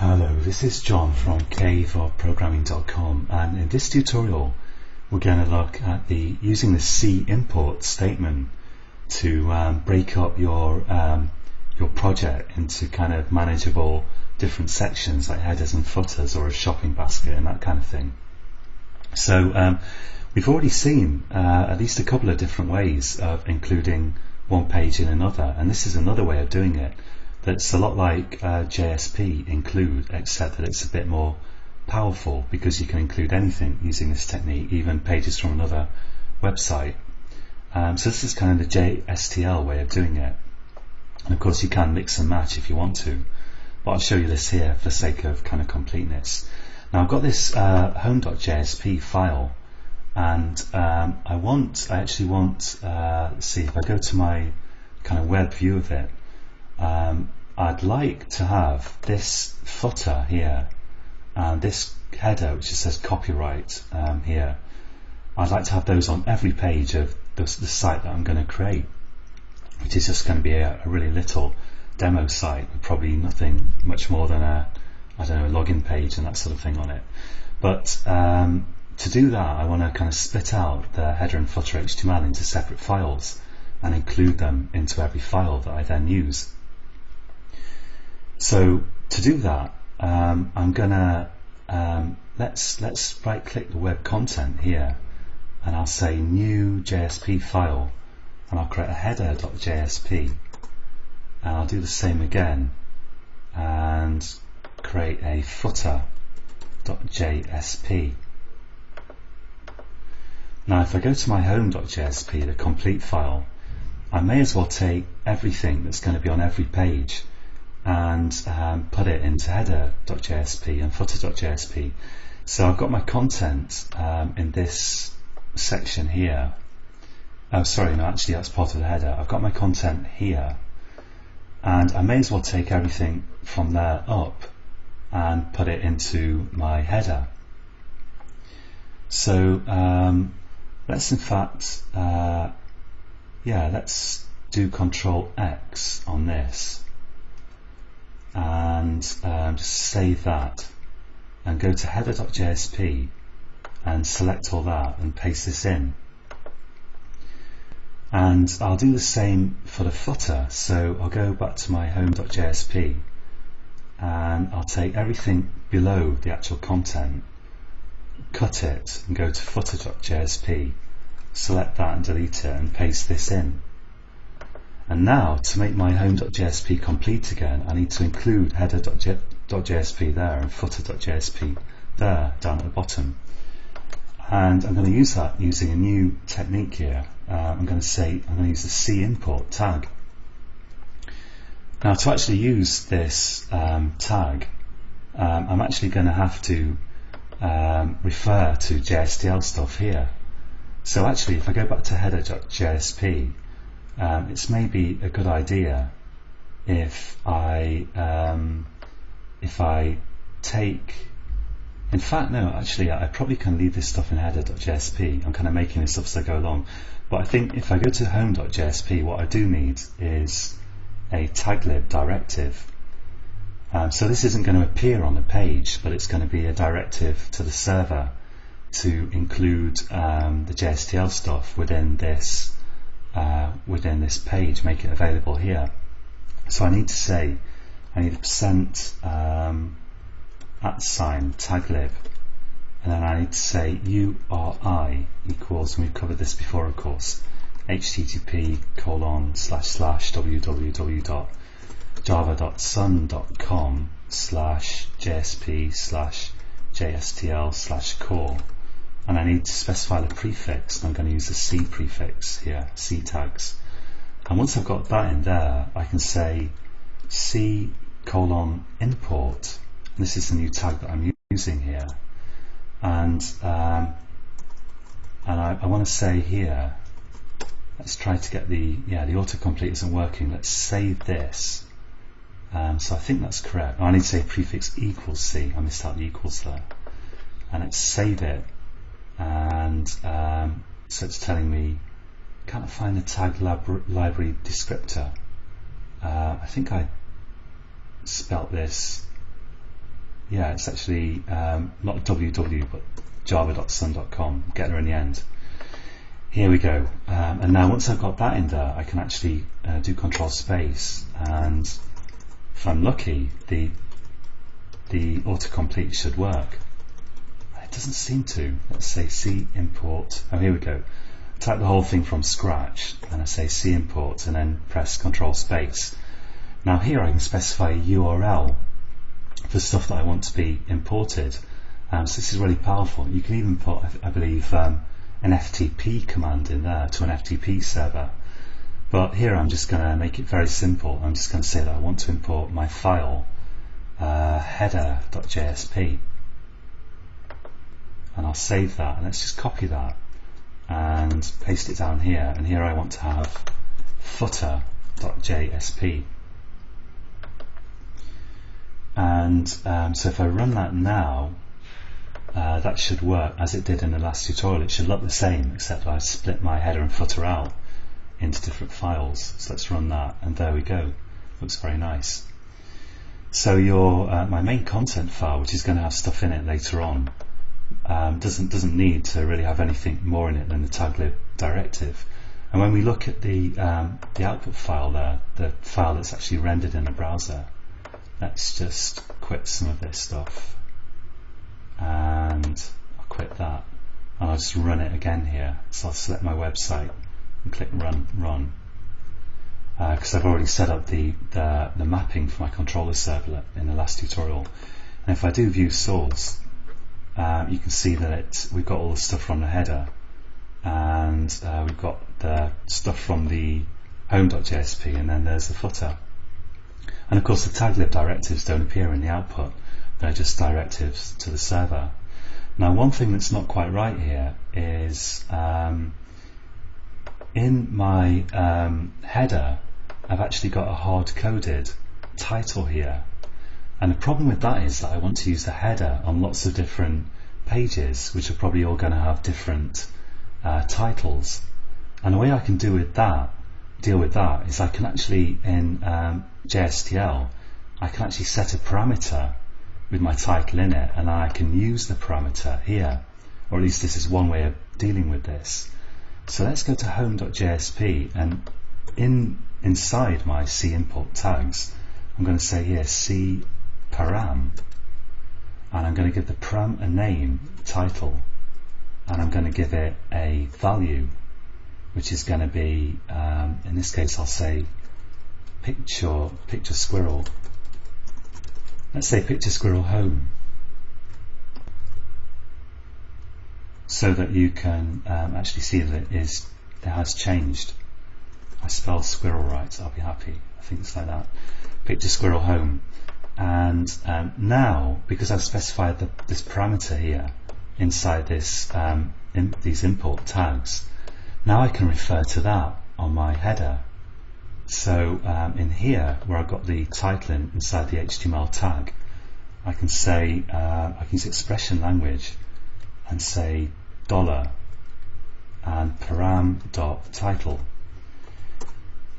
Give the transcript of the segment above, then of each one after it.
Hello, this is John from caveofprogramming.com, and in this tutorial we're going to look at using the C import statement to break up your project into kind of manageable different sections like headers and footers or a shopping basket and that kind of thing. So we've already seen at least a couple of different ways of including one page in another, and this is another way of doing it that's a lot like JSP include, except that it's a bit more powerful because you can include anything using this technique, even pages from another website. So this is kind of the JSTL way of doing it, and of course you can mix and match if you want to, but I'll show you this here for the sake of kind of completeness. Now I've got this home.jsp file, and I actually want let's see, if I go to my kind of web view of it, I'd like to have this footer here and this header which says copyright here. I'd like to have those on every page of the site that I'm going to create, which is just going to be a really little demo site with probably nothing much more than a login page and that sort of thing on it. But to do that, I want to kind of split out the header and footer HTML into separate files and include them into every file that I then use. So to do that, I'm gonna let's right click the web content here, and I'll say new JSP file, and I'll create a header.jsp, and I'll do the same again and create a footer.jsp. Now if I go to my home.jsp, the complete file, I may as well take everything that's going to be on every page and put it into header.jsp and footer.jsp. So I've got my content in this section here. Oh sorry, no, actually that's part of the header. I've got my content here, and I may as well take everything from there up and put it into my header. So let's in fact let's do Control X on this and just save that and go to header.jsp and select all that and paste this in. And I'll do the same for the footer, so I'll go back to my home.jsp and I'll take everything below the actual content, cut it and go to footer.jsp, select that and delete it and paste this in. And now to make my home.jsp complete again, I need to include header.jsp there and footer.jsp there down at the bottom. And I'm going to use that using a new technique here. I'm going to use the C import tag. Now to actually use this tag, I'm actually going to have to refer to JSTL stuff here. So actually if I go back to header.jsp, it's maybe a good idea if I take, in fact no, actually I probably can leave this stuff in header.jsp. I'm kind of making this up as I go along, but I think if I go to home.jsp, what I do need is a taglib directive. So this isn't going to appear on the page, but it's going to be a directive to the server to include the JSTL stuff within this page, make it available here. So I need to say, I need a %taglib, and then I need to say URI equals, and we've covered this before of course, http://www.java.sun.com/jsp/jstl/core, and I need to specify the prefix, and I'm going to use the C prefix here, C tags. And once I've got that in there, I can say C:import, and this is the new tag that I'm using here, and I want to say here, let's try to get the autocomplete isn't working, let's save this. So I think that's correct. I need to say prefix equals C, I missed out the equals there, and let's save it. And so it's telling me, can't find the tag library descriptor. I think I spelt this yeah, it's actually not www but java.sun.com. Get there in the end. Here we go. And now once I've got that in there, I can actually do control space, and if I'm lucky, the autocomplete should work. It doesn't seem to. Let's say C import. Oh, here we go. Type the whole thing from scratch, and I say C import, and then press control space. Now here I can specify a URL for stuff that I want to be imported. So this is really powerful. You can even put, I believe, an FTP command in there to an FTP server. But here I'm just going to make it very simple. I'm just going to say that I want to import my file header.jsp, and I'll save that, and let's just copy that and paste it down here, and here I want to have footer.jsp. And so if I run that now, that should work as it did in the last tutorial. It should look the same, except I split my header and footer out into different files. So let's run that, and there we go. Looks very nice. So your my main content file, which is going to have stuff in it later on, doesn't need to really have anything more in it than the taglib directive. And when we look at the output file there, the file that's actually rendered in the browser, let's just quit some of this stuff, and I'll quit that, and I'll just run it again here. So I'll select my website and click run, because I've already set up the mapping for my controller servlet in the last tutorial. And if I do view source, you can see that we've got all the stuff from the header, and we've got the stuff from the home.jsp, and then there's the footer. And of course the taglib directives don't appear in the output, they're just directives to the server. Now one thing that's not quite right here is in my header I've actually got a hard-coded title here, and the problem with that is that I want to use the header on lots of different pages, which are probably all going to have different titles. And the way I can deal with that is I can actually, in JSTL, I can actually set a parameter with my title in it, and I can use the parameter here, or at least this is one way of dealing with this. So let's go to home.jsp, and inside my C import tags, I'm going to say here C param, and I'm going to give the param a name, title, and I'm going to give it a value, which is going to be, in this case I'll say picture squirrel. Let's say picture squirrel home, so that you can actually see that it has changed. I spell squirrel right, I'll be happy. I think it's like that. Picture squirrel home. And now, because I've specified this parameter here inside this these import tags, now I can refer to that on my header. So in here, where I've got the title inside the HTML tag, I can say, I can use expression language and say $ and param.title.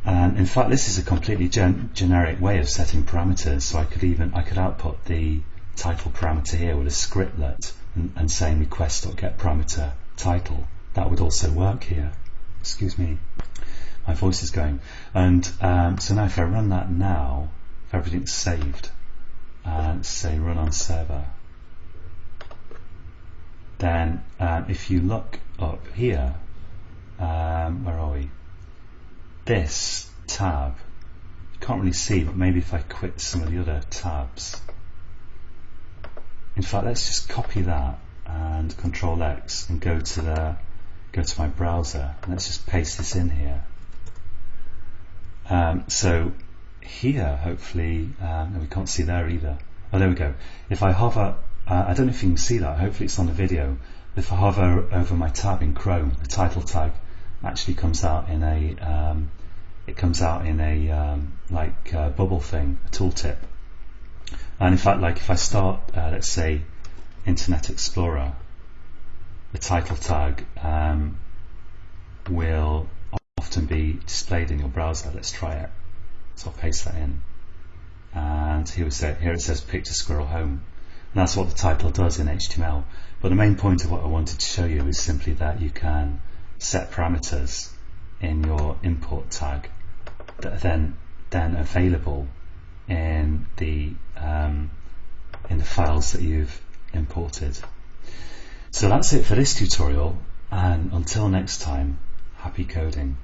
And in fact, this is a completely generic way of setting parameters. So I could output the title parameter here with a scriptlet and saying request.getParameter title. That would also work here. Excuse me, my voice is going. And so now if I run that now, if everything's saved, and say run on server, then if you look up here, where are we? This tab, you can't really see, but maybe if I quit some of the other tabs. In fact, let's just copy that and Control X and go to my browser, and let's just paste this in here. So here, hopefully, no, we can't see there either. Oh, there we go. If I hover, I don't know if you can see that. Hopefully, it's on the video. If I hover over my tab in Chrome, the title tag actually comes out in a bubble thing, a tooltip. And in fact, like if I start, let's say, Internet Explorer, the title tag will often be displayed in your browser. Let's try it. So I'll paste that in, and here it says Picture Squirrel Home. that's what the title does in HTML. But the main point of what I wanted to show you is simply that you can set parameters in your import tag that are then available in the files that you've imported. So that's it for this tutorial, and until next time, happy coding.